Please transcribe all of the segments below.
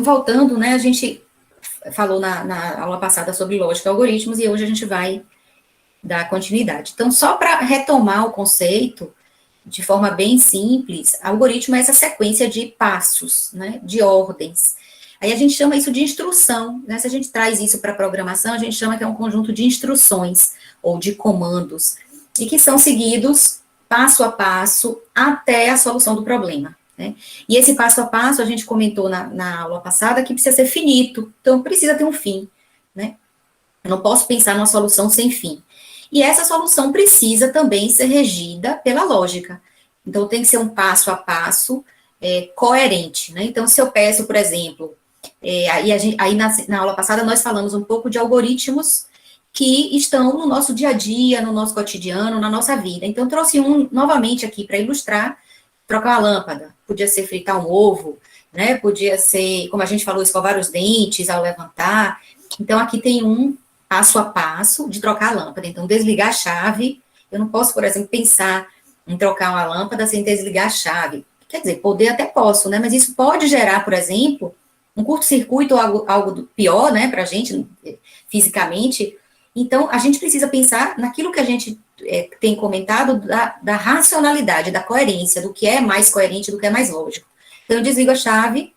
Então, voltando, né, a gente falou na aula passada sobre lógica e algoritmos, e hoje a gente vai dar continuidade. Então, só para retomar o conceito, de forma bem simples, algoritmo é essa sequência de passos, né, de ordens. Aí a gente chama isso de instrução, né, se a gente traz isso para programação, a gente chama que é um conjunto de instruções, ou de comandos, e que são seguidos passo a passo até a solução do problema, né. E esse passo a passo, a gente comentou na aula passada, que precisa ser finito, então precisa ter um fim, né. Eu não posso pensar numa solução sem fim. E essa solução precisa também ser regida pela lógica. Então, tem que ser um passo a passo coerente, né? Então, se eu peço, por exemplo, aí na aula passada nós falamos um pouco de algoritmos que estão no nosso dia a dia, no nosso cotidiano, na nossa vida. Então, trouxe um novamente aqui para ilustrar, trocar uma lâmpada. Podia ser fritar um ovo, né? Podia ser, como a gente falou, escovar os dentes ao levantar. Então, aqui tem um passo a passo de trocar a lâmpada. Então, desligar a chave, eu não posso, por exemplo, pensar em trocar uma lâmpada sem desligar a chave. Quer dizer, poder até posso, né? Mas isso pode gerar, por exemplo, um curto-circuito ou algo pior, né, para a gente, fisicamente. Então, a gente precisa pensar naquilo que a gente tem comentado da racionalidade, da coerência, do que é mais coerente, do que é mais lógico. Então, eu desligo a chave,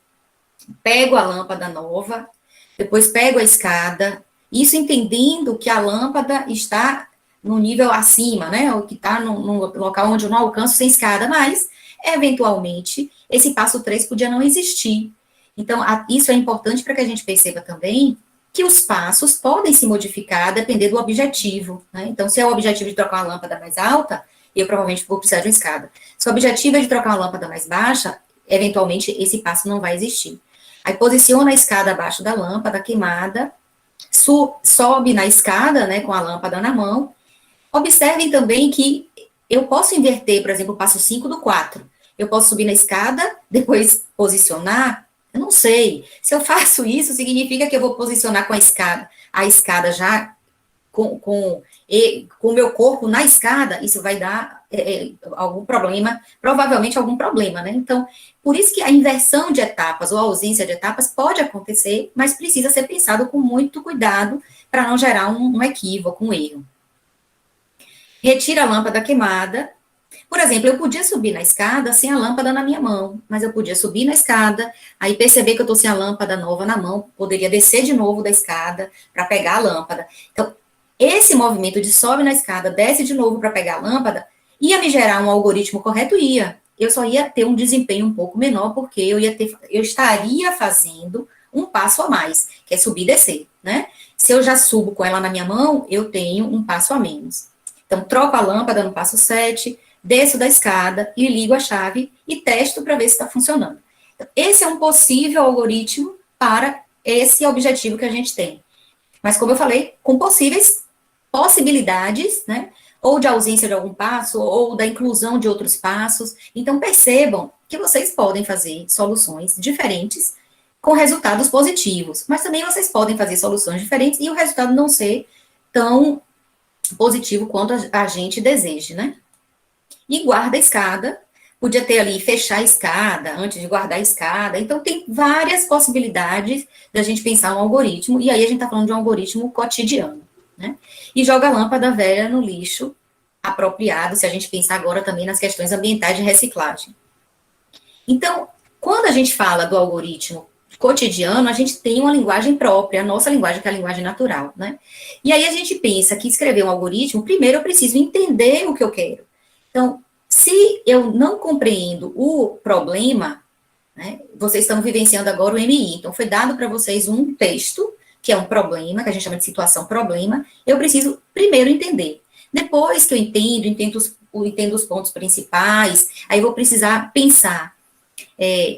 pego a lâmpada nova, depois pego a escada, isso entendendo que a lâmpada está no nível acima, né, ou que está num local onde eu não alcanço sem escada, mas, eventualmente, esse passo 3 podia não existir. Então, isso é importante para que a gente perceba também que os passos podem se modificar a depender do objetivo, né. Então, se é o objetivo de trocar uma lâmpada mais alta, eu provavelmente vou precisar de uma escada. Se o objetivo é de trocar uma lâmpada mais baixa, eventualmente, esse passo não vai existir. Aí, posiciona a escada abaixo da lâmpada queimada, sobe na escada, né, com a lâmpada na mão. Observem também que eu posso inverter, por exemplo, o passo 5 do 4. Eu posso subir na escada, depois posicionar, eu não sei. Se eu faço isso, significa que eu vou posicionar com a escada já com o meu corpo na escada, isso vai dar algum problema, provavelmente algum problema, né? Então, por isso que a inversão de etapas ou a ausência de etapas pode acontecer, mas precisa ser pensado com muito cuidado para não gerar um equívoco, um erro. Retira a lâmpada queimada. Por exemplo, eu podia subir na escada sem a lâmpada na minha mão, mas eu podia subir na escada, aí perceber que eu estou sem a lâmpada nova na mão, poderia descer de novo da escada para pegar a lâmpada. Então, esse movimento de sobe na escada, desce de novo para pegar a lâmpada, ia me gerar um algoritmo correto? Ia. Eu só ia ter um desempenho um pouco menor, porque eu estaria fazendo um passo a mais, que é subir e descer, né? Se eu já subo com ela na minha mão, eu tenho um passo a menos. Então, troco a lâmpada no passo 7, desço da escada e ligo a chave e testo para ver se está funcionando. Então, esse é um possível algoritmo para esse objetivo que a gente tem. Mas, como eu falei, com possíveis possibilidades, né? Ou de ausência de algum passo, ou da inclusão de outros passos. Então, percebam que vocês podem fazer soluções diferentes com resultados positivos. Mas também vocês podem fazer soluções diferentes e o resultado não ser tão positivo quanto a gente deseja, né? E guarda a escada, podia ter ali, fechar a escada, antes de guardar a escada, então tem várias possibilidades da gente pensar um algoritmo, e aí a gente está falando de um algoritmo cotidiano, né? E joga a lâmpada velha no lixo apropriado, se a gente pensar agora também nas questões ambientais de reciclagem. Então, quando a gente fala do algoritmo cotidiano, a gente tem uma linguagem própria, a nossa linguagem, que é a linguagem natural, né? E aí a gente pensa que escrever um algoritmo, primeiro eu preciso entender o que eu quero. Então, se eu não compreendo o problema, né, vocês estão vivenciando agora o MI, então foi dado para vocês um texto, que é um problema, que a gente chama de situação problema, eu preciso primeiro entender. Depois que eu entendo os pontos principais, aí eu vou precisar pensar.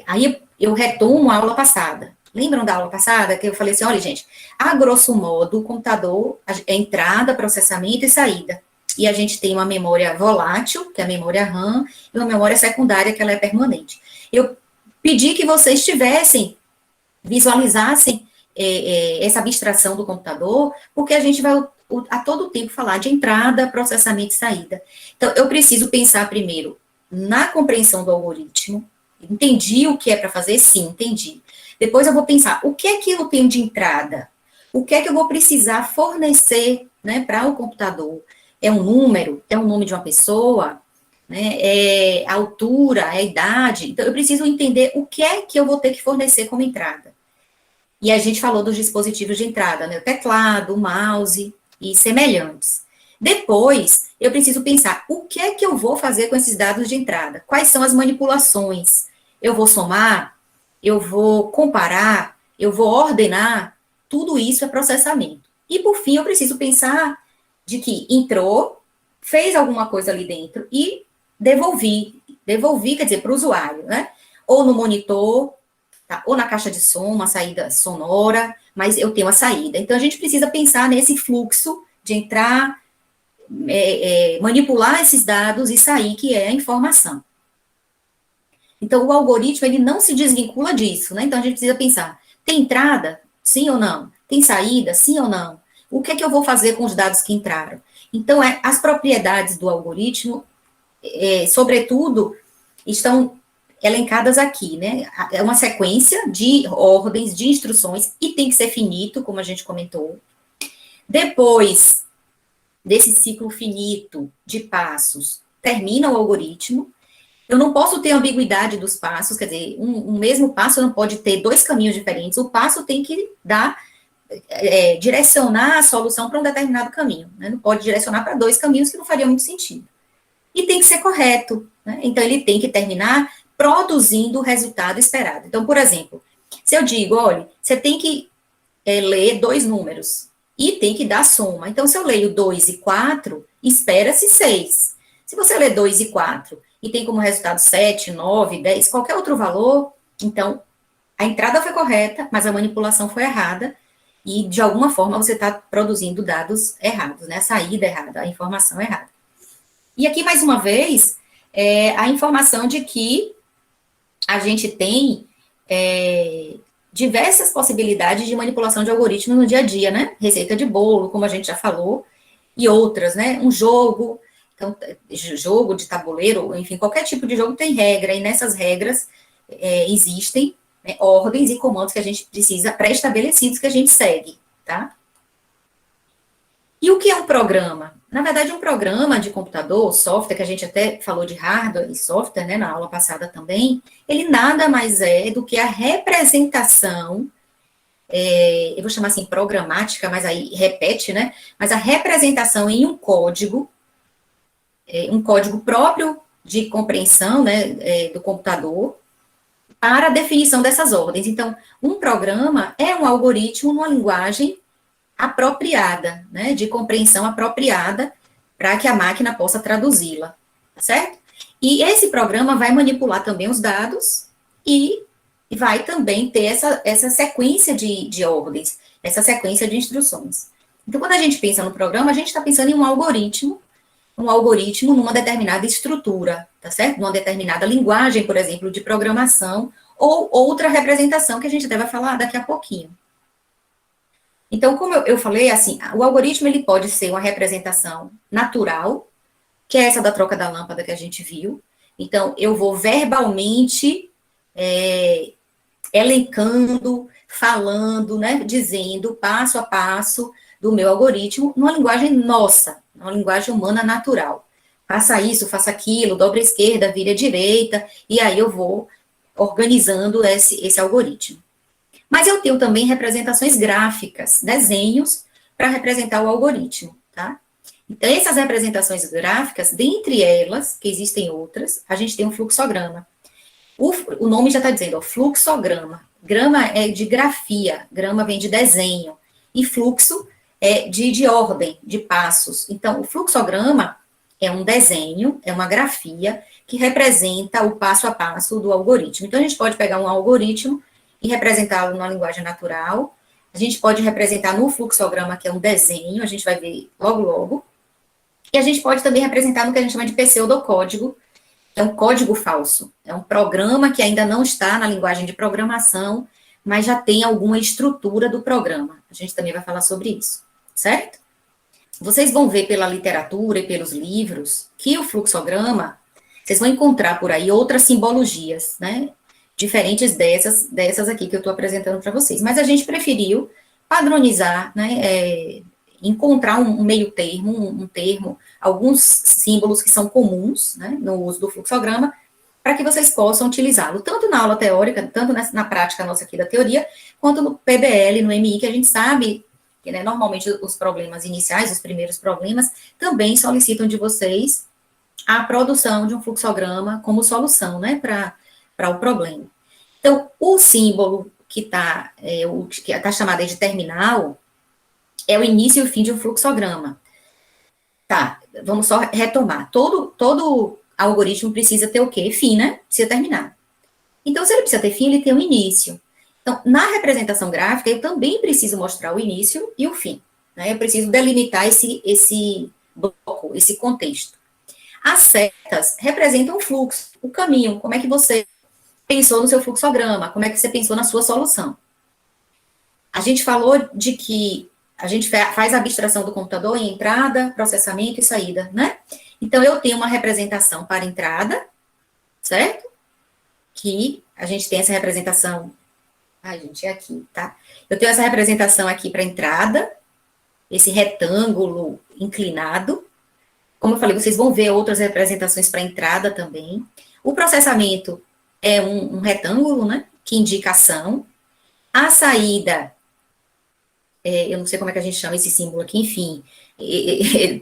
Aí eu retomo a aula passada. Lembram da aula passada que eu falei assim, olha, gente, a grosso modo, o computador é entrada, processamento e saída. E a gente tem uma memória volátil, que é a memória RAM, e uma memória secundária, que ela é permanente. Eu pedi que vocês visualizassem essa abstração do computador, porque a gente vai a todo tempo falar de entrada, processamento e saída. Então, eu preciso pensar primeiro na compreensão do algoritmo. Entendi o que é para fazer? Sim, entendi. Depois eu vou pensar, o que é que eu tenho de entrada? O que é que eu vou precisar fornecer, né, para o computador? É um número? É o nome de uma pessoa? Né? É a altura? É a idade? Então, eu preciso entender o que é que eu vou ter que fornecer como entrada. E a gente falou dos dispositivos de entrada, né? O teclado, o mouse e semelhantes. Depois, eu preciso pensar, o que é que eu vou fazer com esses dados de entrada? Quais são as manipulações? Eu vou somar? Eu vou comparar? Eu vou ordenar? Tudo isso é processamento. E, por fim, eu preciso pensar de que entrou, fez alguma coisa ali dentro e devolvi. Devolvi, quer dizer, para o usuário, né? Ou no monitor, tá? Ou na caixa de som, uma saída sonora, mas eu tenho a saída. Então, a gente precisa pensar nesse fluxo de entrar, manipular esses dados e sair, que é a informação. Então, o algoritmo, ele não se desvincula disso, né? Então, a gente precisa pensar, tem entrada? Sim ou não? Tem saída? Sim ou não? O que é que eu vou fazer com os dados que entraram? Então, as propriedades do algoritmo, sobretudo, estão elencadas aqui, né? É uma sequência de ordens, de instruções, e tem que ser finito, como a gente comentou. Depois desse ciclo finito de passos, termina o algoritmo. Eu não posso ter ambiguidade dos passos, quer dizer, um mesmo passo não pode ter dois caminhos diferentes. O passo tem que dar, direcionar a solução para um determinado caminho, né? Não pode direcionar para dois caminhos que não faria muito sentido. E tem que ser correto, né? Então, ele tem que terminar produzindo o resultado esperado. Então, por exemplo, se eu digo, olha, você tem que ler dois números e tem que dar soma. Então, se eu leio 2 e 4, espera-se 6. Se você lê 2 e 4 e tem como resultado 7, 9, 10, qualquer outro valor, então, a entrada foi correta, mas a manipulação foi errada, e, de alguma forma, você está produzindo dados errados, né? A saída errada, a informação errada. E aqui, mais uma vez, a informação de que a gente tem diversas possibilidades de manipulação de algoritmo no dia a dia, né? Receita de bolo, como a gente já falou, e outras, né? Um jogo, então, jogo de tabuleiro, enfim, qualquer tipo de jogo tem regra, e nessas regras existem, né, ordens e comandos que a gente precisa, pré-estabelecidos, que a gente segue, tá? E o que é um programa? Na verdade, um programa de computador, software, que a gente até falou de hardware e software, né, na aula passada também, ele nada mais é do que a representação, eu vou chamar assim programática, mas aí repete, né, mas a representação em um código próprio de compreensão, né, do computador, para a definição dessas ordens. Então, um programa é um algoritmo numa linguagem apropriada, né, de compreensão apropriada, para que a máquina possa traduzi-la, tá certo? E esse programa vai manipular também os dados e vai também ter essa sequência de ordens, essa sequência de instruções. Então, quando a gente pensa no programa, a gente está pensando em um algoritmo numa determinada estrutura, tá certo? Numa determinada linguagem, por exemplo, de programação, ou outra representação que a gente deve falar daqui a pouquinho. Então, como eu falei, assim, o algoritmo ele pode ser uma representação natural, que é essa da troca da lâmpada que a gente viu. Então, eu vou verbalmente elencando, falando, né, dizendo passo a passo do meu algoritmo, numa linguagem nossa, numa linguagem humana natural. Faça isso, faça aquilo, dobre a esquerda, vire a direita, e aí eu vou organizando esse algoritmo. Mas eu tenho também representações gráficas, desenhos, para representar o algoritmo, tá? Então, essas representações gráficas, dentre elas, que existem outras, a gente tem um fluxograma. O nome já está dizendo, ó, fluxograma. Grama é de grafia, grama vem de desenho, e fluxo é de ordem, de passos. Então, o fluxograma é um desenho, é uma grafia, que representa o passo a passo do algoritmo. Então, a gente pode pegar um algoritmo e representá-lo numa linguagem natural. A gente pode representar no fluxograma, que é um desenho, a gente vai ver logo, logo. E a gente pode também representar no que a gente chama de pseudocódigo, que é um código falso. É um programa que ainda não está na linguagem de programação, mas já tem alguma estrutura do programa. A gente também vai falar sobre isso, certo? Vocês vão ver pela literatura e pelos livros que o fluxograma, vocês vão encontrar por aí outras simbologias, né? diferentes dessas aqui que eu estou apresentando para vocês. Mas a gente preferiu padronizar, né, encontrar um meio termo, um termo, alguns símbolos que são comuns, né, no uso do fluxograma, para que vocês possam utilizá-lo, tanto na aula teórica, tanto na prática nossa aqui da teoria, quanto no PBL, no MI, que a gente sabe que, né, normalmente os problemas iniciais, os primeiros problemas, também solicitam de vocês a produção de um fluxograma como solução, né, para o problema. Então, o símbolo que está chamado de terminal é o início e o fim de um fluxograma. Tá, vamos só retomar. Todo algoritmo precisa ter o quê? Fim, né? Precisa terminar. Então, se ele precisa ter fim, ele tem um início. Então, na representação gráfica, eu também preciso mostrar o início e o fim. Né? Eu preciso delimitar esse bloco, esse contexto. As setas representam o fluxo, o caminho, como é que você pensou no seu fluxograma, como é que você pensou na sua solução. A gente falou de que a gente faz a abstração do computador em entrada, processamento e saída, né? Então, eu tenho uma representação para entrada, certo? Que a gente tem essa representação... Ai, gente, é aqui, tá? Eu tenho essa representação aqui para entrada, esse retângulo inclinado. Como eu falei, vocês vão ver outras representações para entrada também. O processamento é um retângulo, né? Que indica ação. A saída... eu não sei como é que a gente chama esse símbolo aqui, enfim,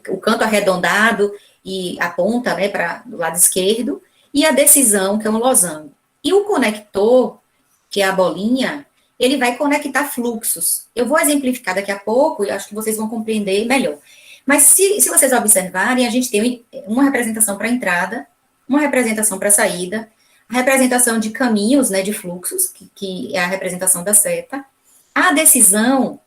o canto arredondado e a ponta, né, para do lado esquerdo, e a decisão, que é um losango. E o conector, que é a bolinha, ele vai conectar fluxos. Eu vou exemplificar daqui a pouco, e acho que vocês vão compreender melhor. Mas se vocês observarem, a gente tem uma representação para entrada, uma representação para saída, a representação de caminhos, né, de fluxos, que é a representação da seta. A decisão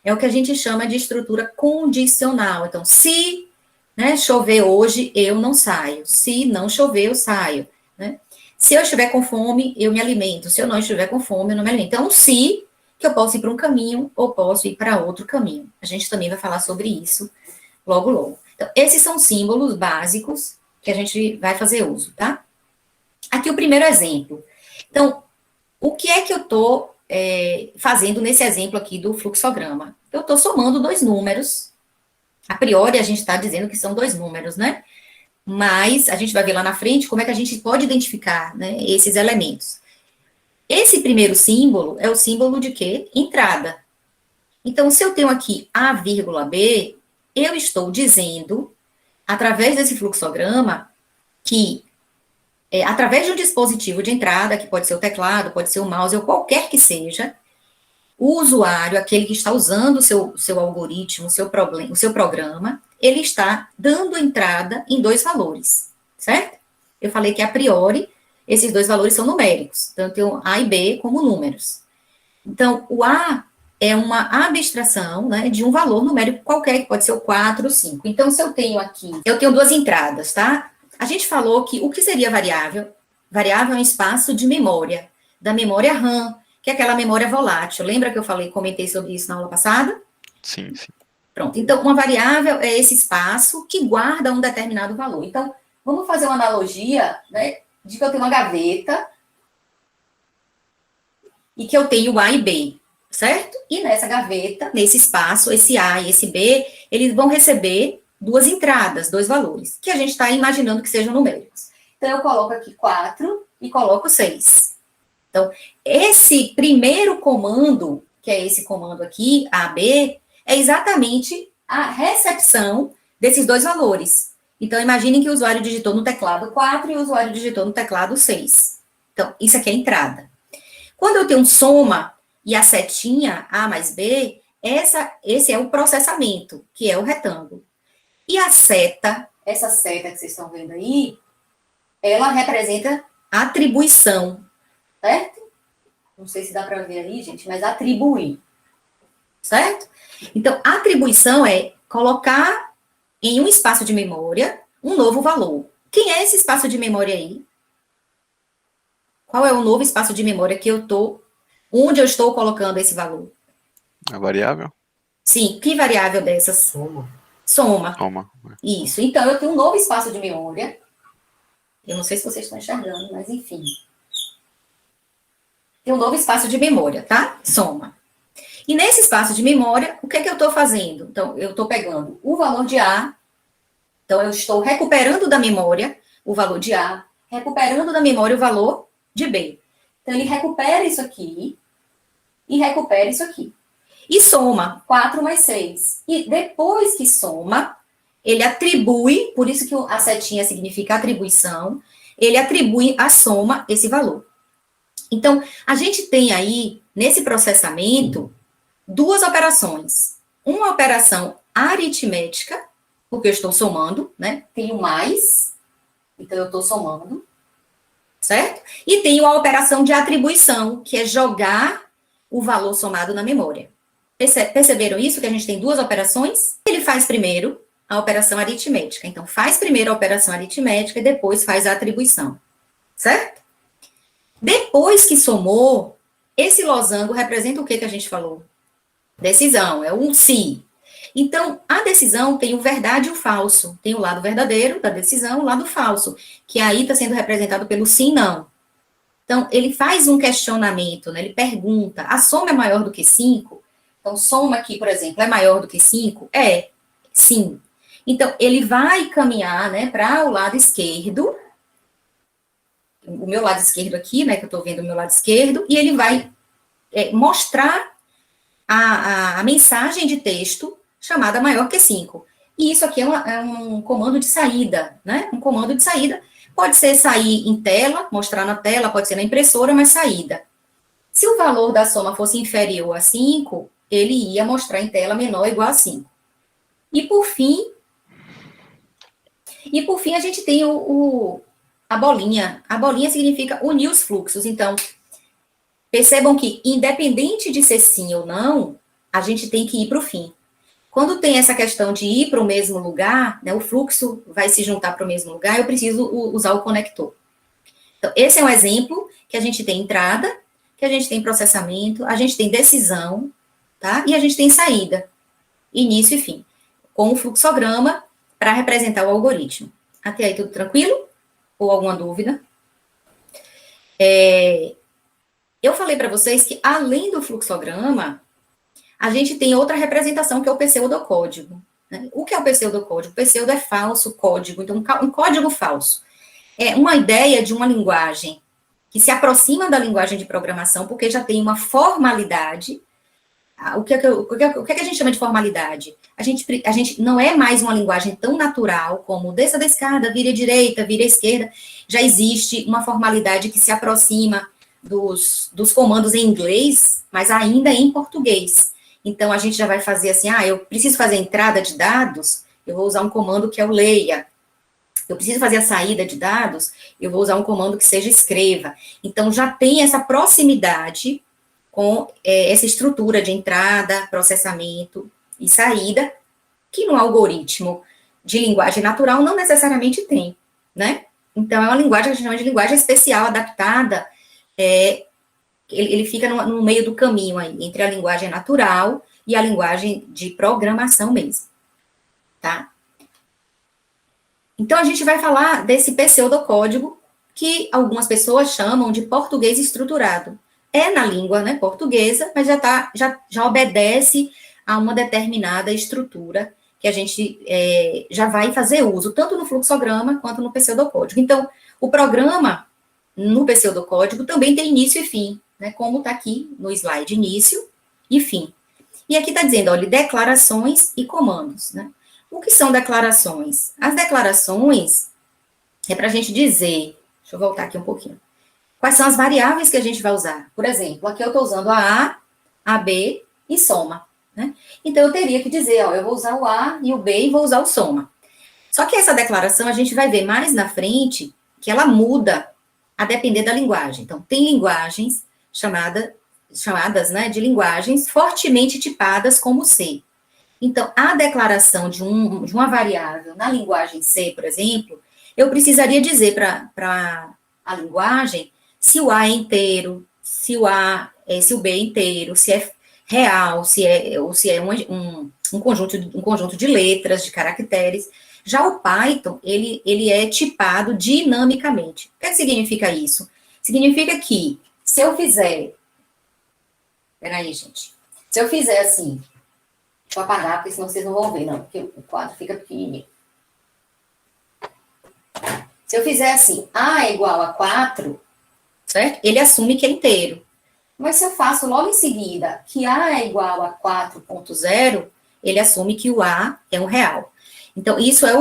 é o que a gente chama de estrutura condicional. Então, se, né, chover hoje, eu não saio. Se não chover, eu saio. Né? Se eu estiver com fome, eu me alimento. Se eu não estiver com fome, eu não me alimento. Então, se, que eu posso ir para um caminho ou posso ir para outro caminho. A gente também vai falar sobre isso logo, logo. Então, esses são símbolos básicos que a gente vai fazer uso, tá? Aqui o primeiro exemplo. Então, o que é que eu estou fazendo nesse exemplo aqui do fluxograma? Eu estou somando dois números. A priori, a gente está dizendo que são dois números, né? Mas a gente vai ver lá na frente como é que a gente pode identificar, né, esses elementos. Esse primeiro símbolo é o símbolo de quê? Entrada. Então, se eu tenho aqui A, B, eu estou dizendo, através desse fluxograma, que através de um dispositivo de entrada, que pode ser o teclado, pode ser o mouse, ou qualquer que seja, o usuário, aquele que está usando o seu algoritmo, o seu programa, ele está dando entrada em dois valores, certo? Eu falei que, a priori, esses dois valores são numéricos, tanto eu A e B como números. Então, o A é uma abstração, né, de um valor numérico qualquer, que pode ser o 4 ou 5. Então, se eu tenho aqui, eu tenho duas entradas, tá? A gente falou que o que seria variável? Variável é um espaço de memória, da memória RAM, que é aquela memória volátil. Lembra que eu comentei sobre isso na aula passada? Sim, sim. Pronto, então, uma variável é esse espaço que guarda um determinado valor. Então, vamos fazer uma analogia, né, de que eu tenho uma gaveta e que eu tenho A e B, certo? E nessa gaveta, nesse espaço, esse A e esse B, eles vão receber duas entradas, dois valores, que a gente está imaginando que sejam numéricos. Então, eu coloco aqui 4 e coloco 6. Então, esse primeiro comando, que é esse comando aqui, AB, é exatamente a recepção desses dois valores. Então, imaginem que o usuário digitou no teclado 4 e o usuário digitou no teclado 6. Então, isso aqui é a entrada. Quando eu tenho soma e a setinha A mais B, esse é o processamento, que é o retângulo. E a seta, essa seta que vocês estão vendo aí, ela representa atribuição, certo? Não sei se dá para ver aí, gente, mas atribuir, certo? Então, atribuição é colocar em um espaço de memória um novo valor. Quem é esse espaço de memória aí? Qual é o novo espaço de memória que onde eu estou colocando esse valor? A variável? Sim, que variável dessas? Soma. Isso. Então, eu tenho um novo espaço de memória. Eu não sei se vocês estão enxergando, mas enfim. tem um novo espaço de memória, tá? Soma. E nesse espaço de memória, o que é que eu estou fazendo? Então, eu estou pegando o valor de A, então eu estou recuperando da memória o valor de A, recuperando da memória o valor de B. Então, ele recupera isso aqui e recupera isso aqui. E soma 4 mais 6. E depois que soma, ele atribui, por isso que a setinha significa atribuição, ele atribui à soma esse valor. Então, a gente tem aí, nesse processamento, duas operações. Uma operação aritmética, porque eu estou somando, né? Tenho mais, então eu estou somando, certo? E tenho a operação de atribuição, que é jogar o valor somado na memória. Perceberam isso? Que a gente tem duas operações? Ele faz primeiro a operação aritmética. Então, faz primeiro a operação aritmética e depois faz a atribuição, certo? Depois que somou, esse losango representa o que a gente falou? Decisão, é um se. Então, a decisão tem o verdade e o falso. Tem o lado verdadeiro da decisão, o lado falso, que aí está sendo representado pelo sim e não. Então, ele faz um questionamento, né? Ele pergunta, a soma é maior do que 5? Então, soma aqui, por exemplo, é maior do que 5? É, sim. Então, ele vai caminhar, né, para o lado esquerdo, o meu lado esquerdo aqui, né, que eu estou vendo o meu lado esquerdo, e ele vai mostrar a mensagem de texto chamada maior que 5. E isso aqui é um comando de saída, né? Um comando de saída. Pode ser sair em tela, mostrar na tela, pode ser na impressora, mas saída. Se o valor da soma fosse inferior a 5, ele ia mostrar em tela menor ou igual a 5. E por fim, a gente tem a bolinha. A bolinha significa unir os fluxos. Então, percebam que, independente de ser sim ou não, a gente tem que ir para o fim. Quando tem essa questão de ir para o mesmo lugar, né, o fluxo vai se juntar para o mesmo lugar, eu preciso usar o conector. Então, esse é um exemplo que a gente tem entrada, que a gente tem processamento, a gente tem decisão, tá? E a gente tem saída, início e fim, com o fluxograma para representar o algoritmo. Até aí tudo tranquilo? Ou alguma dúvida? Eu falei para vocês que, além do fluxograma, a gente tem outra representação, que é o pseudocódigo. Né? O que é o pseudocódigo? O pseudo é falso código, então um código falso. É uma ideia de uma linguagem que se aproxima da linguagem de programação, porque já tem uma formalidade. O que a gente chama de formalidade? A gente não é mais uma linguagem tão natural como desça da escada, vire à direita, vire à esquerda. Já existe uma formalidade que se aproxima dos comandos em inglês, mas ainda em português. Então, a gente já vai fazer assim, eu preciso fazer a entrada de dados, eu vou usar um comando que é o leia. Eu preciso fazer a saída de dados, eu vou usar um comando que seja escreva. Então, já tem essa proximidade com essa estrutura de entrada, processamento e saída, que no algoritmo de linguagem natural não necessariamente tem, né? Então, é uma linguagem que a gente chama de linguagem especial, adaptada, ele fica no meio do caminho aí, entre a linguagem natural e a linguagem de programação mesmo, tá? Então, a gente vai falar desse pseudocódigo, que algumas pessoas chamam de português estruturado. É na língua, né, portuguesa, mas já obedece a uma determinada estrutura que a gente já vai fazer uso, tanto no fluxograma quanto no pseudocódigo. Então, o programa no pseudocódigo também tem início e fim, né, como está aqui no slide, início e fim. E aqui está dizendo, olha, declarações e comandos, né? O que são declarações? As declarações é para a gente dizer, deixa eu voltar aqui um pouquinho, quais são as variáveis que a gente vai usar. Por exemplo, aqui eu estou usando a B e soma, né? Então, eu teria que dizer, eu vou usar o A e o B e vou usar o soma. Só que essa declaração, a gente vai ver mais na frente, que ela muda a depender da linguagem. Então, tem linguagens chamadas, né, de linguagens fortemente tipadas como C. Então, a declaração de uma variável na linguagem C, por exemplo, eu precisaria dizer para a linguagem se o A é inteiro, se o B é inteiro, se é real, se é um conjunto de letras, de caracteres. Já o Python, ele é tipado dinamicamente. O que significa isso? Significa que, Se eu fizer... Peraí, gente. Se eu fizer assim... Deixa eu apagar, porque senão vocês não vão ver, não. Porque o quadro fica pequenininho. Se eu fizer assim, A é igual a 4, certo? Ele assume que é inteiro. Mas se eu faço logo em seguida que A é igual a 4.0, ele assume que o A é um real. Então, isso é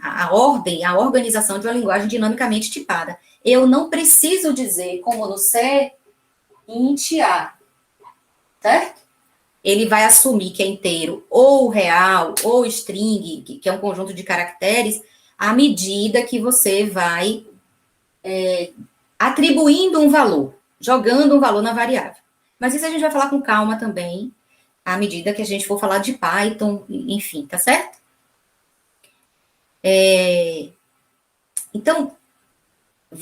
a ordem, a organização de uma linguagem dinamicamente tipada. Eu não preciso dizer, como no C, int A, certo? Ele vai assumir que é inteiro ou real ou string, que é um conjunto de caracteres, à medida que você vai atribuindo um valor, jogando um valor na variável. Mas isso a gente vai falar com calma também, à medida que a gente for falar de Python, enfim, tá certo? Então,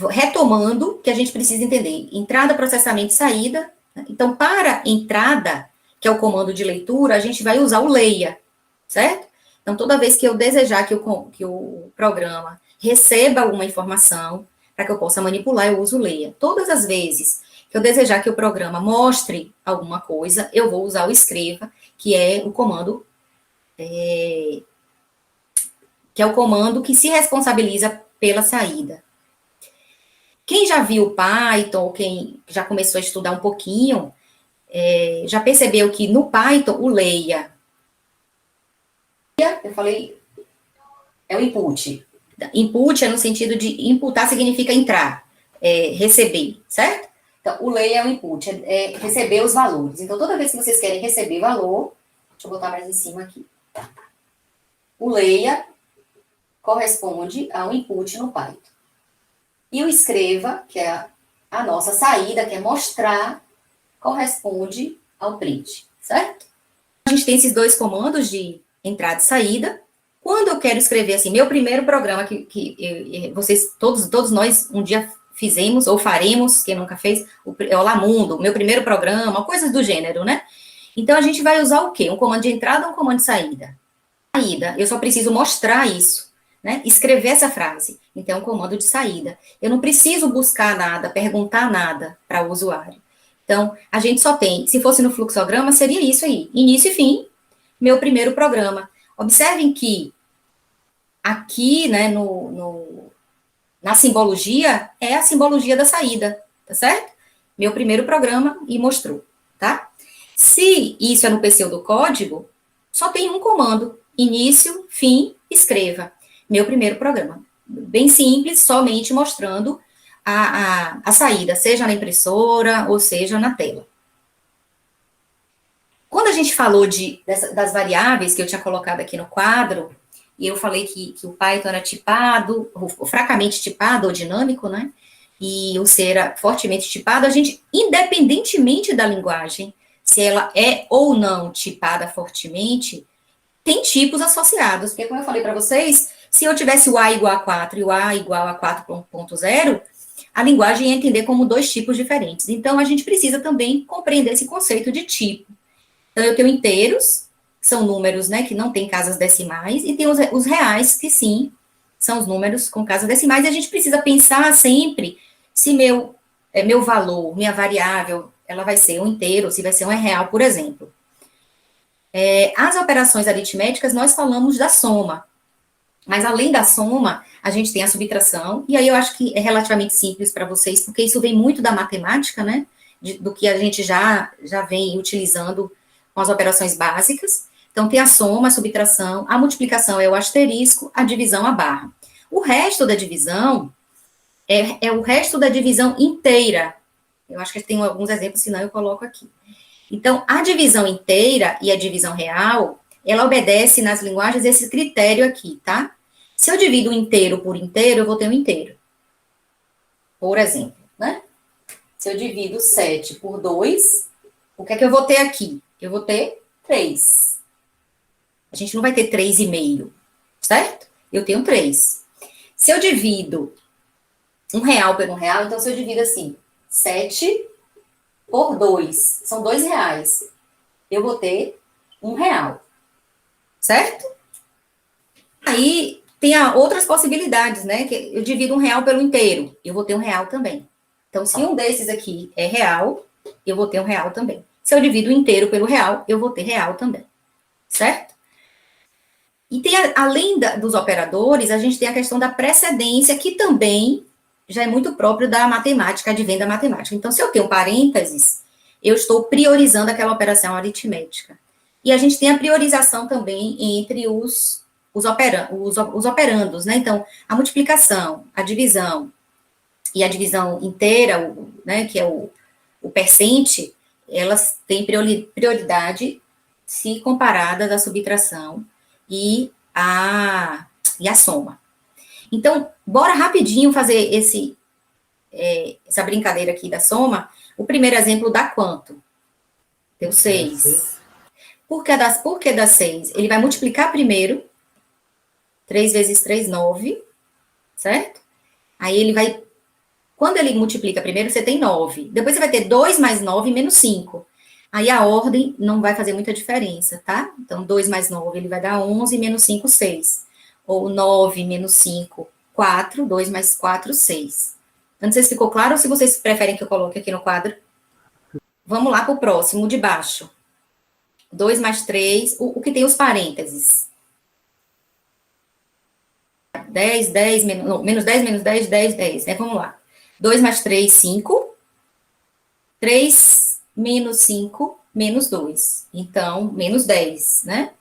retomando, que a gente precisa entender, entrada, processamento e saída. Então, para entrada, que é o comando de leitura, a gente vai usar o leia, certo? Então, toda vez que eu desejar que o programa receba alguma informação, para que eu possa manipular, eu uso o leia. Todas as vezes que eu desejar que o programa mostre alguma coisa, eu vou usar o escreva, que é o comando que se responsabiliza pela saída. Quem já viu Python, ou quem já começou a estudar um pouquinho, já percebeu que no Python, o leia, eu falei, é o input. Input é no sentido de imputar significa entrar, receber, certo? Então, o leia é o input, é receber os valores. Então, toda vez que vocês querem receber valor, deixa eu botar mais em cima aqui. O leia corresponde ao input no Python. E o escreva, que é a nossa saída, que é mostrar, corresponde ao print, certo? A gente tem esses dois comandos de entrada e saída. Quando eu quero escrever assim, meu primeiro programa que vocês, todos nós, um dia fizemos, ou faremos, quem nunca fez, é o Lamundo, meu primeiro programa, coisas do gênero, né? Então, a gente vai usar o quê? Um comando de entrada ou um comando de saída? Saída, eu só preciso mostrar isso, né? Escrever essa frase. Então, é um comando de saída. Eu não preciso buscar nada, perguntar nada para o usuário. Então, a gente só tem, se fosse no fluxograma, seria isso aí, início e fim, meu primeiro programa. Observem que aqui, né, na simbologia, é a simbologia da saída, tá certo? Meu primeiro programa e mostrou, tá? Se isso é no pseudocódigo, só tem um comando, início, fim, escreva. Meu primeiro programa. Bem simples, somente mostrando a saída, seja na impressora ou seja na tela. Quando a gente falou das variáveis que eu tinha colocado aqui no quadro, e eu falei que o Python era tipado, ou fracamente tipado ou dinâmico, né? E o C era fortemente tipado, a gente, independentemente da linguagem, se ela é ou não tipada fortemente, tem tipos associados. Porque, como eu falei para vocês, se eu tivesse o A igual a 4 e o A igual a 4.0, a linguagem ia entender como dois tipos diferentes. Então, a gente precisa também compreender esse conceito de tipo. Então, eu tenho inteiros, que são números, né, que não tem casas decimais, e tem os reais, que sim, são os números com casas decimais, e a gente precisa pensar sempre se meu valor, minha variável, ela vai ser um inteiro, se vai ser um real, por exemplo. As operações aritméticas, nós falamos da soma, mas além da soma, a gente tem a subtração, e aí eu acho que é relativamente simples para vocês, porque isso vem muito da matemática, né, do que a gente já vem utilizando com as operações básicas. Então, tem a soma, a subtração, a multiplicação é o asterisco, a divisão, a barra. O resto da divisão é o resto da divisão inteira. Eu acho que tem alguns exemplos, senão eu coloco aqui. Então, a divisão inteira e a divisão real, ela obedece nas linguagens esse critério aqui, tá? Se eu divido um inteiro por inteiro, eu vou ter um inteiro. Por exemplo, né? Se eu divido 7 por 2, o que é que eu vou ter aqui? Eu vou ter 3. A gente não vai ter 3,5, certo? Eu tenho 3. Se eu divido um real por um real, então se eu divido assim, 7 por 2, são 2 reais. Eu vou ter R$1, certo? Aí tem outras possibilidades, né? Que eu divido R$1 pelo inteiro, eu vou ter R$1 também. Então, se um desses aqui é real, eu vou ter um real também. Se eu divido o inteiro pelo real, eu vou ter real também. Certo? E tem, além dos operadores, a gente tem a questão da precedência, que também já é muito próprio da matemática, advém da matemática. Então, se eu tenho parênteses, eu estou priorizando aquela operação aritmética. E a gente tem a priorização também entre os operandos, né? Então, a multiplicação, a divisão e a divisão inteira, né, que é o percente, elas têm prioridade se comparadas à subtração e a soma. Então, bora rapidinho fazer essa brincadeira aqui da soma. O primeiro exemplo dá quanto? Deu 6. Por que dá 6? Ele vai multiplicar primeiro. 3 vezes 3, 9. Certo? Aí ele vai... Quando ele multiplica primeiro, você tem 9. Depois você vai ter 2 mais 9 menos 5. Aí a ordem não vai fazer muita diferença, tá? Então, 2 mais 9, ele vai dar 11, menos 5, 6. Ou 9 menos 5, 4. 2 mais 4, 6. Então, não sei se ficou claro ou se vocês preferem que eu coloque aqui no quadro. Vamos lá para o próximo, o de baixo. 2 mais 3, o que tem os parênteses. 10, 10, menos 10, menos 10, 10, 10, né? Vamos lá. 2 mais 3, 5. 3 menos 5, menos 2. Então, menos 10, né?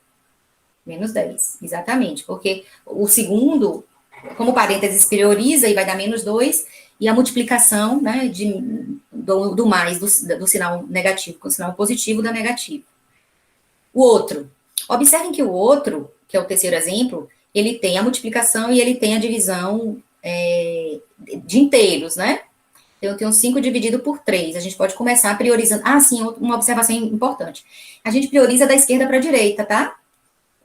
Menos 10, exatamente. Porque o segundo, como parênteses prioriza, e vai dar menos 2, e a multiplicação, né, do mais, do sinal negativo, com o sinal positivo da negativo. O outro. Observem que o outro, que é o terceiro exemplo, ele tem a multiplicação e ele tem a divisão de inteiros, né? Então, eu tenho 5 dividido por 3. A gente pode começar priorizando... Ah, sim, uma observação importante. A gente prioriza da esquerda para a direita, tá?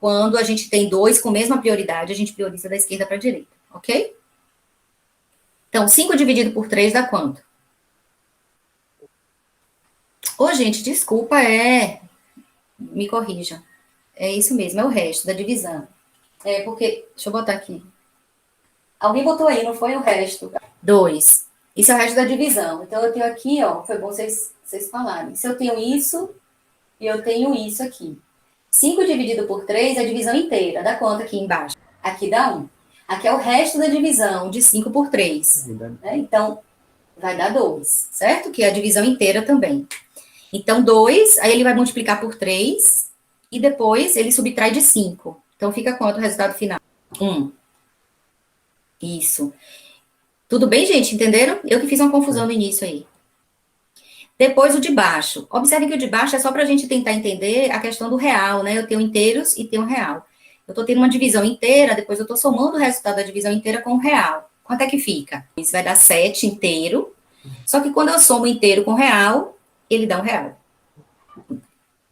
Quando a gente tem 2 com a mesma prioridade, a gente prioriza da esquerda para a direita, ok? Então, 5 dividido por 3 dá quanto? Ô, gente, desculpa, me corrija. É isso mesmo, é o resto da divisão. Porque... Deixa eu botar aqui. Alguém botou aí, não foi o resto? 2. Isso é o resto da divisão. Então, eu tenho aqui, ó, foi bom vocês falarem. Se eu tenho isso, e eu tenho isso aqui. 5 dividido por 3 é a divisão inteira. Dá quanto aqui embaixo? Aqui dá 1. Aqui é o resto da divisão de 5 por 3. Né? Então, vai dar 2, certo? Que é a divisão inteira também. Então, 2, aí ele vai multiplicar por 3, e depois ele subtrai de 5. Então, fica quanto o resultado final? 1. Isso. Tudo bem, gente? Entenderam? Eu que fiz uma confusão no início aí. Depois o de baixo. Observem que o de baixo é só para a gente tentar entender a questão do real, né? Eu tenho inteiros e tenho real. Eu estou tendo uma divisão inteira, depois eu estou somando o resultado da divisão inteira com o real. Quanto é que fica? Isso vai dar 7 inteiro. Só que quando eu somo inteiro com real, ele dá um real.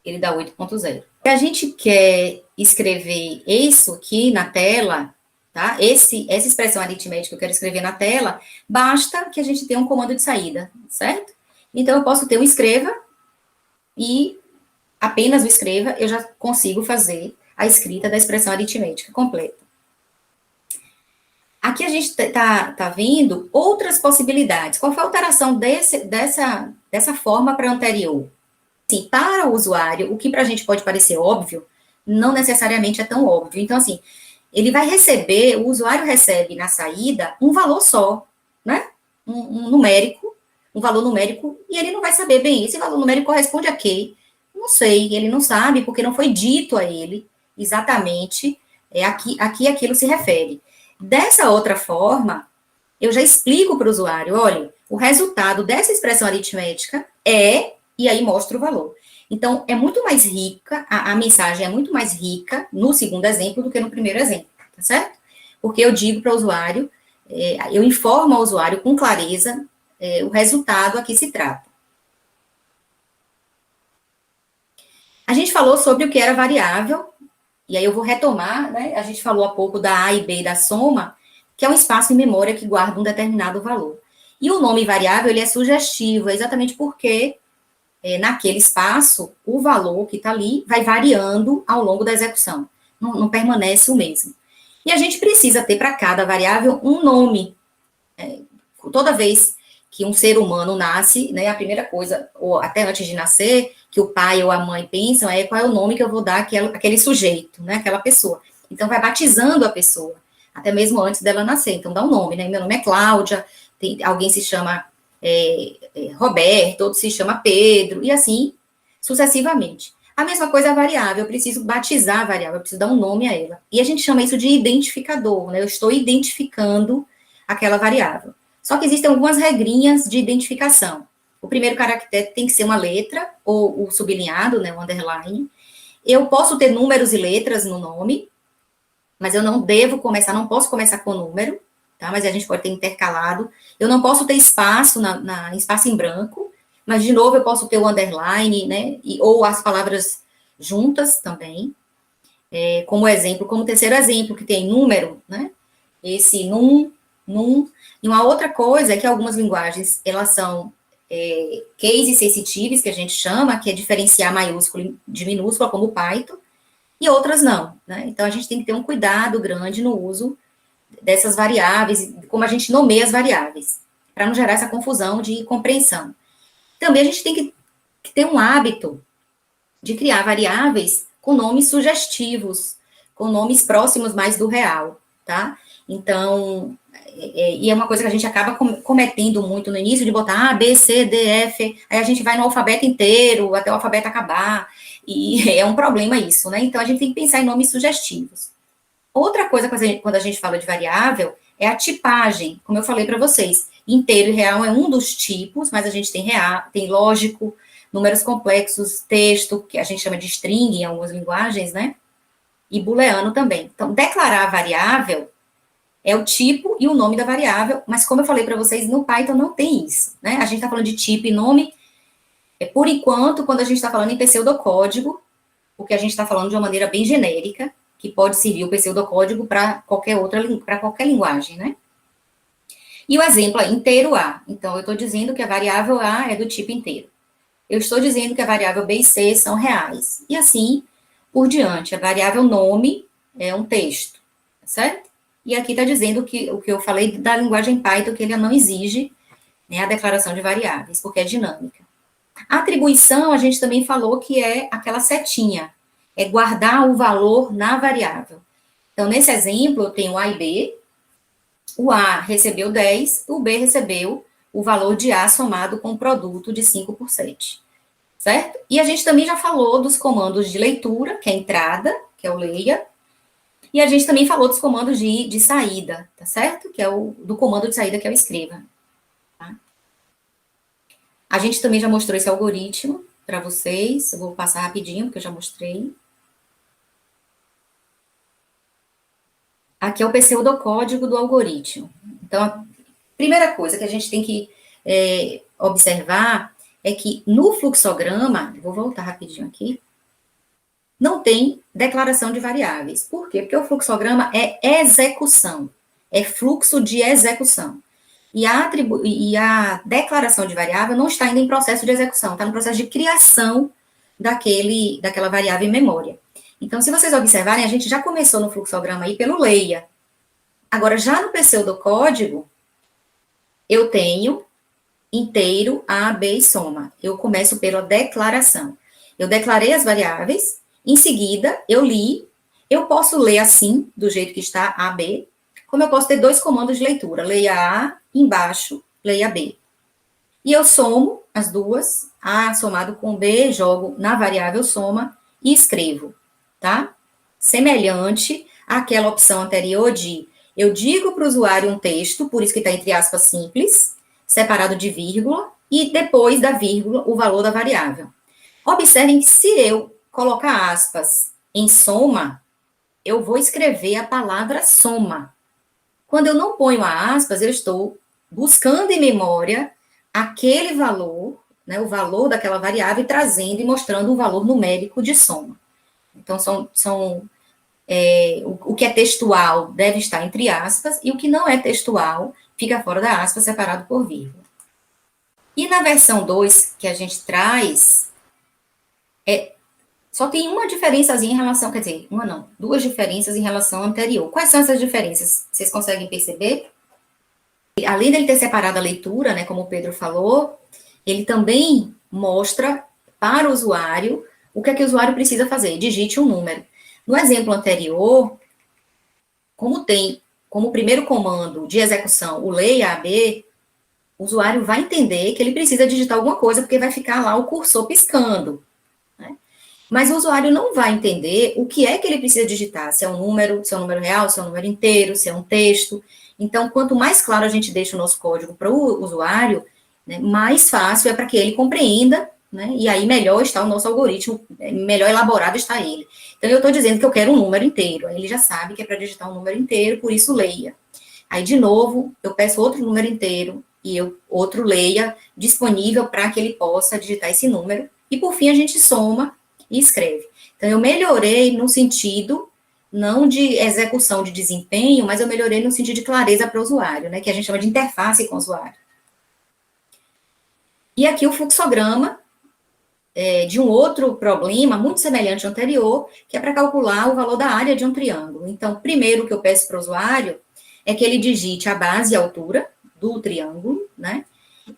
Ele dá 8,0. Se a gente quer escrever isso aqui na tela... Tá? Essa expressão aritmética que eu quero escrever na tela, basta que a gente tenha um comando de saída, certo? Então, eu posso ter um escreva e apenas o escreva, eu já consigo fazer a escrita da expressão aritmética completa. Aqui a gente tá vendo outras possibilidades. Qual foi a alteração dessa forma para a anterior? Assim, para o usuário, o que para a gente pode parecer óbvio, não necessariamente é tão óbvio. Então, assim, ele vai receber, o usuário recebe na saída um valor só, né? Um numérico, um valor numérico, e ele não vai saber bem, esse valor numérico corresponde a quê? Não sei, ele não sabe, porque não foi dito a ele exatamente aqui aquilo se refere. Dessa outra forma, eu já explico para o usuário, olha, o resultado dessa expressão aritmética e aí mostro o valor. Então, é muito mais rica, a mensagem é muito mais rica no segundo exemplo do que no primeiro exemplo, tá certo? Porque eu digo para o usuário, eu informo ao usuário com clareza o resultado a que se trata. A gente falou sobre o que era variável, e aí eu vou retomar, né? A gente falou há pouco da A e B da soma, que é um espaço em memória que guarda um determinado valor. E o nome variável, ele é sugestivo, exatamente porque... naquele espaço, o valor que está ali vai variando ao longo da execução, não permanece o mesmo. E a gente precisa ter para cada variável um nome. Toda vez que um ser humano nasce, né, a primeira coisa, ou até antes de nascer, que o pai ou a mãe pensam é qual é o nome que eu vou dar àquele sujeito, né, aquela pessoa. Então, vai batizando a pessoa, até mesmo antes dela nascer. Então, dá um nome, né? Meu nome é Cláudia, alguém se chama Roberto, outro se chama Pedro, e assim sucessivamente. A mesma coisa é a variável, eu preciso batizar a variável, eu preciso dar um nome a ela. E a gente chama isso de identificador, né? Eu estou identificando aquela variável. Só que existem algumas regrinhas de identificação. O primeiro caractere tem que ser uma letra, ou o sublinhado, né, o underline. Eu posso ter números e letras no nome, mas eu não posso começar com número, tá? Mas a gente pode ter intercalado. Eu não posso ter espaço, espaço em branco, mas, de novo, eu posso ter o underline, né? Ou as palavras juntas também. Como exemplo, como terceiro exemplo, que tem número, né? Esse num. E uma outra coisa é que algumas linguagens, elas são case sensitives, que a gente chama, que é diferenciar maiúsculo de minúscula, como o Python, e outras não, né? Então, a gente tem que ter um cuidado grande no uso dessas variáveis, como a gente nomeia as variáveis, para não gerar essa confusão de compreensão. Também a gente tem que ter um hábito de criar variáveis com nomes sugestivos, com nomes próximos mais do real, tá? Então, e é uma coisa que a gente acaba cometendo muito no início, de botar A, B, C, D, F, aí a gente vai no alfabeto inteiro, até o alfabeto acabar, e é um problema isso, né? Então, a gente tem que pensar em nomes sugestivos. Outra coisa, quando a gente fala de variável, é a tipagem, como eu falei para vocês. Inteiro e real é um dos tipos, mas a gente tem real, tem lógico, números complexos, texto, que a gente chama de string em algumas linguagens, né? E booleano também. Então, declarar a variável é o tipo e o nome da variável, mas como eu falei para vocês, no Python não tem isso, né? A gente está falando de tipo e nome, por enquanto, quando a gente está falando em pseudocódigo, porque a gente está falando de uma maneira bem genérica, que pode servir o pseudocódigo para qualquer linguagem, né? E o exemplo é inteiro A. Então, eu estou dizendo que a variável A é do tipo inteiro. Eu estou dizendo que a variável B e C são reais. E assim por diante. A variável nome é um texto, certo? E aqui está dizendo que o que eu falei da linguagem Python, que ele não exige, né, a declaração de variáveis, porque é dinâmica. A atribuição, a gente também falou que é aquela setinha, é guardar o valor na variável. Então, nesse exemplo, eu tenho A e B, o A recebeu 10, o B recebeu o valor de A somado com o produto de 5 por 7, certo? E a gente também já falou dos comandos de leitura, que é a entrada, que é o leia, e a gente também falou dos comandos de saída, tá certo? Que é do comando de saída, que é o escreva. Tá? A gente também já mostrou esse algoritmo para vocês, eu vou passar rapidinho, porque eu já mostrei. Aqui é o pseudocódigo do algoritmo. Então, a primeira coisa que a gente tem que observar é que no fluxograma, vou voltar rapidinho aqui, não tem declaração de variáveis. Por quê? Porque o fluxograma é execução, é fluxo de execução. E a declaração de variável não está ainda em processo de execução, está no processo de criação daquela variável em memória. Então, se vocês observarem, a gente já começou no fluxograma aí pelo leia. Agora, já no pseudocódigo, eu tenho inteiro, A, B e soma. Eu começo pela declaração. Eu declarei as variáveis, em seguida, eu li. Eu posso ler assim, do jeito que está, A, B, como eu posso ter dois comandos de leitura. Leia A, embaixo, leia B. E eu somo as duas, A somado com B, jogo na variável soma e escrevo, tá? Semelhante àquela opção anterior de eu digo para o usuário um texto, por isso que está entre aspas simples, separado de vírgula, e depois da vírgula o valor da variável. Observem que se eu colocar aspas em soma, eu vou escrever a palavra soma. Quando eu não ponho a aspas, eu estou buscando em memória aquele valor, né, o valor daquela variável, e trazendo e mostrando o valor numérico de soma. Então, o que é textual deve estar entre aspas, e o que não é textual fica fora da aspa, separado por vírgula. E na versão 2 que a gente traz, só tem uma diferençazinha em relação, quer dizer, uma não, duas diferenças em relação ao anterior. Quais são essas diferenças? Vocês conseguem perceber? além dele ter separado a leitura, né, como o Pedro falou, ele também mostra para o usuário o que é que o usuário precisa fazer. Digite um número. No exemplo anterior, como tem como primeiro comando de execução o leia AB, o usuário vai entender que ele precisa digitar alguma coisa, porque vai ficar lá o cursor piscando. Né? Mas o usuário não vai entender o que é que ele precisa digitar, se é um número real, se é um número inteiro, se é um texto. Então, quanto mais claro a gente deixa o nosso código para o usuário, né, mais fácil é para que ele compreenda, né, e aí melhor está o nosso algoritmo, melhor elaborado está ele. Então, eu estou dizendo que eu quero um número inteiro, aí ele já sabe que é para digitar um número inteiro, por isso leia. Aí, de novo, eu peço outro número inteiro, e outro leia disponível para que ele possa digitar esse número, e por fim a gente soma e escreve. Então, eu melhorei no sentido, não de execução de desempenho, mas eu melhorei no sentido de clareza para o usuário, né, que a gente chama de interface com o usuário. E aqui o fluxograma de um outro problema, muito semelhante ao anterior, que é para calcular o valor da área de um triângulo. Então, primeiro que eu peço para o usuário é que ele digite a base e a altura do triângulo, né,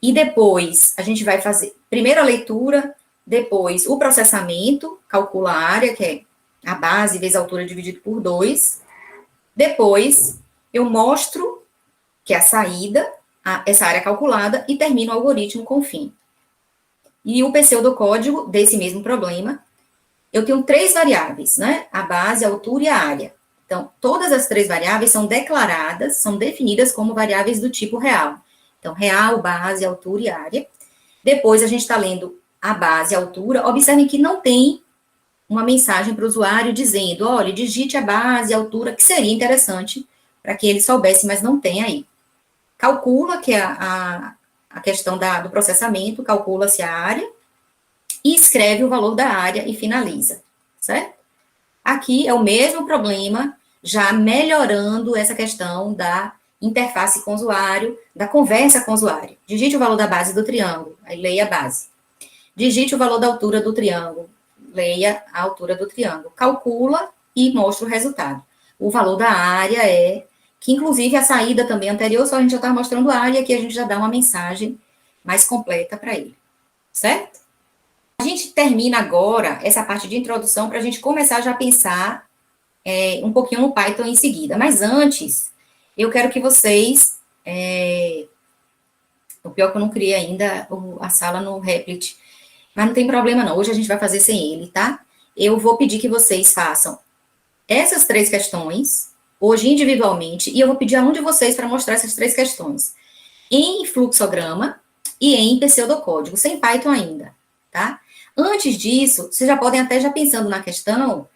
e depois a gente vai fazer, primeiro a leitura, depois o processamento, calcula a área, que é a base vezes a altura dividido por 2. Depois, eu mostro que é a saída, essa área calculada, e termino o algoritmo com o fim. E o pseudocódigo desse mesmo problema, eu tenho 3 variáveis, né? A base, a altura e a área. Então, todas as 3 variáveis são declaradas, são definidas como variáveis do tipo real. Então, real, base, altura e área. Depois, a gente está lendo a base, a altura. Observem que não tem uma mensagem para o usuário dizendo, olha, digite a base, a altura, que seria interessante para que ele soubesse, mas não tem aí. Calcula, que é a questão do processamento, calcula-se a área, e escreve o valor da área e finaliza, certo? Aqui é o mesmo problema, já melhorando essa questão da interface com o usuário, da conversa com o usuário. Digite o valor da base do triângulo, aí leia a base. Digite o valor da altura do triângulo, leia a altura do triângulo. Calcula e mostra o resultado. O valor da área que inclusive a saída também anterior, só a gente já está mostrando a área, aqui a gente já dá uma mensagem mais completa para ele, certo? A gente termina agora essa parte de introdução para a gente começar já a pensar um pouquinho no Python em seguida. Mas antes, eu quero que vocês... o pior é que eu não criei ainda a sala no Replit, mas não tem problema não, hoje a gente vai fazer sem ele, tá? Eu vou pedir que vocês façam essas 3 questões, hoje individualmente, e eu vou pedir a um de vocês para mostrar essas 3 questões em fluxograma e em pseudocódigo, sem Python ainda, tá? Antes disso, vocês já podem até já pensando na questão,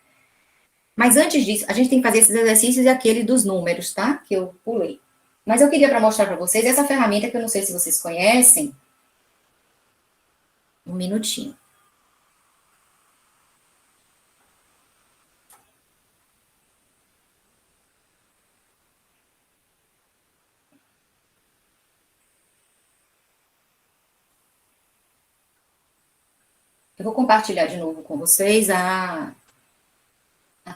mas antes disso, a gente tem que fazer esses exercícios e aquele dos números, tá? Que eu pulei. Mas eu queria mostrar para vocês essa ferramenta que eu não sei se vocês conhecem. Um minutinho. Eu vou compartilhar de novo com vocês a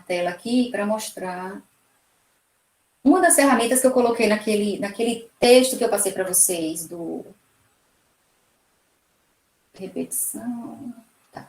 tela aqui para mostrar uma das ferramentas que eu coloquei naquele texto que eu passei para vocês do repetição. Tá.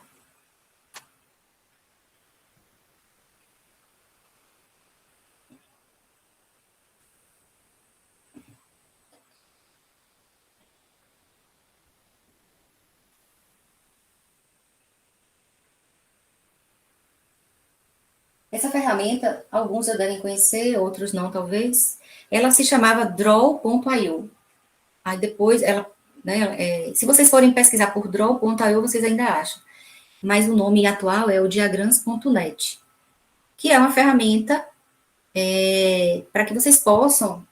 Essa ferramenta, alguns já devem conhecer, outros não, talvez. Ela se chamava draw.io. Aí depois, se vocês forem pesquisar por draw.io, vocês ainda acham. Mas o nome atual é o diagrams.net, que é uma ferramenta para que vocês possam...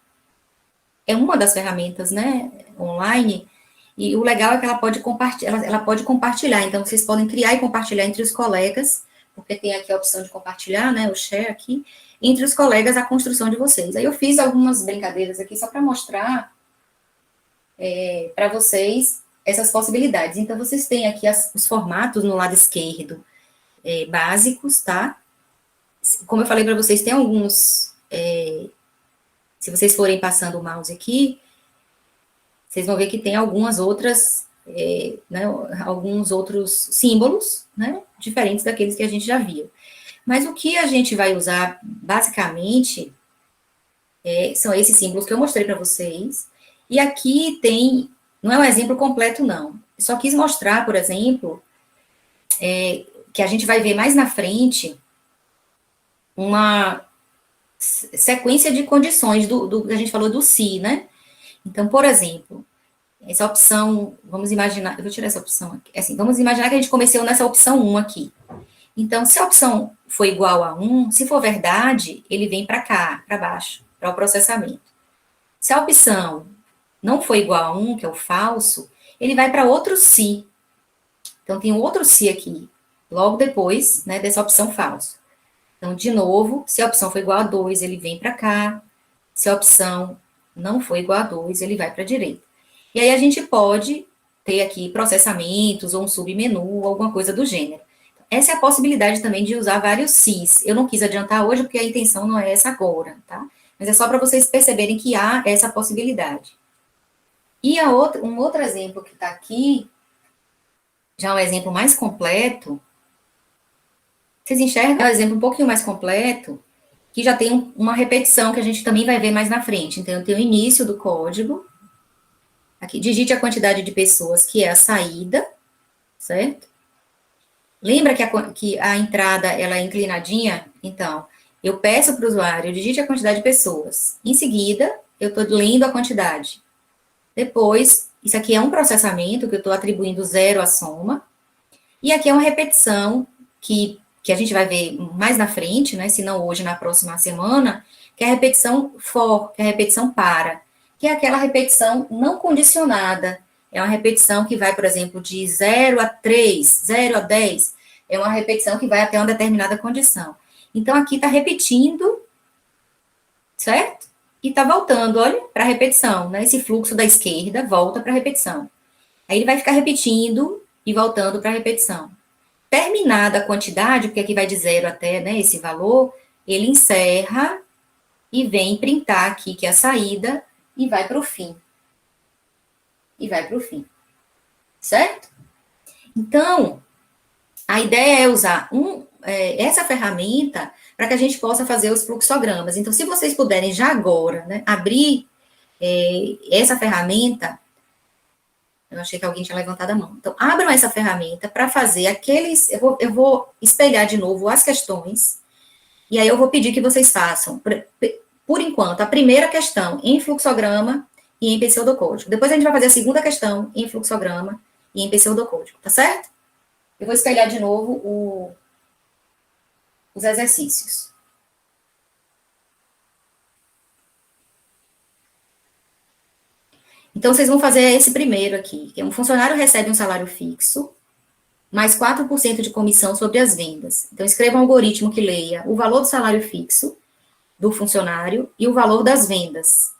É uma das ferramentas, né, online, e o legal é que ela pode compartilhar. Então, vocês podem criar e compartilhar entre os colegas, porque tem aqui a opção de compartilhar, né, o share aqui, entre os colegas a construção de vocês. Aí eu fiz algumas brincadeiras aqui só para mostrar para vocês essas possibilidades. Então, vocês têm aqui os formatos no lado esquerdo básicos, tá? Como eu falei para vocês, tem alguns... se vocês forem passando o mouse aqui, vocês vão ver que tem algumas outras, né, alguns outros símbolos, né, diferentes daqueles que a gente já viu. Mas o que a gente vai usar, basicamente, são esses símbolos que eu mostrei para vocês. E aqui tem, não é um exemplo completo, não. Eu só quis mostrar, por exemplo, que a gente vai ver mais na frente uma sequência de condições do que a gente falou do se, né? Então, por exemplo, essa opção, vamos imaginar, eu vou tirar essa opção aqui, assim, vamos imaginar que a gente começou nessa opção 1 aqui. Então, se a opção for igual a 1, se for verdade, ele vem para cá, para baixo, para o processamento. Se a opção não for igual a 1, que é o falso, ele vai para outro se. Então, tem um outro se aqui, logo depois, né, dessa opção falso. Então, de novo, se a opção for igual a 2, ele vem para cá. Se a opção não for igual a 2, ele vai para a direita. E aí a gente pode ter aqui processamentos ou um submenu, alguma coisa do gênero. Essa é a possibilidade também de usar vários SIS. Eu não quis adiantar hoje porque a intenção não é essa agora, tá? Mas é só para vocês perceberem que há essa possibilidade. E um outro exemplo que está aqui, já um exemplo mais completo, vocês enxergam um exemplo um pouquinho mais completo, que já tem uma repetição que a gente também vai ver mais na frente. Então, eu tenho o início do código, aqui, digite a quantidade de pessoas, que é a saída, certo? Lembra que a entrada, ela é inclinadinha? Então, eu peço para o usuário, digite a quantidade de pessoas. Em seguida, eu estou lendo a quantidade. Depois, isso aqui é um processamento, que eu estou atribuindo 0 à soma. E aqui é uma repetição, que a gente vai ver mais na frente, né, se não hoje, na próxima semana, que é a repetição for, que é a repetição para, que é aquela repetição não condicionada. É uma repetição que vai, por exemplo, de 0 a 3, 0 a 10, é uma repetição que vai até uma determinada condição. Então, aqui está repetindo, certo? E está voltando, olha, para a repetição, né? Esse fluxo da esquerda volta para a repetição. Aí ele vai ficar repetindo e voltando para a repetição. Terminada a quantidade, porque aqui vai de 0 até, né, esse valor, ele encerra e vem printar aqui, que é a saída, e vai para o fim. E vai para o fim. Certo? Então, a ideia é usar essa ferramenta para que a gente possa fazer os fluxogramas. Então, se vocês puderem já agora, né, abrir essa ferramenta. Eu achei que alguém tinha levantado a mão. Então, abram essa ferramenta para fazer aqueles... Eu vou espelhar de novo as questões, e aí eu vou pedir que vocês façam, por enquanto, a primeira questão em fluxograma e em pseudocódigo. Depois a gente vai fazer a segunda questão em fluxograma e em pseudocódigo, tá certo? Eu vou espelhar de novo os exercícios. Então, vocês vão fazer esse primeiro aqui, que é um funcionário recebe um salário fixo, mais 4% de comissão sobre as vendas. Então, escreva um algoritmo que leia o valor do salário fixo do funcionário e o valor das vendas.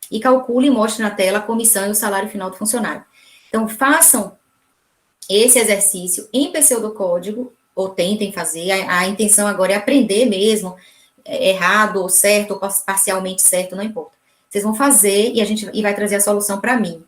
E calcule e mostre na tela a comissão e o salário final do funcionário. Então, façam esse exercício em pseudocódigo, ou tentem fazer. A intenção agora é aprender mesmo, errado ou certo, ou parcialmente certo, não importa. Vocês vão fazer e vai trazer a solução para mim.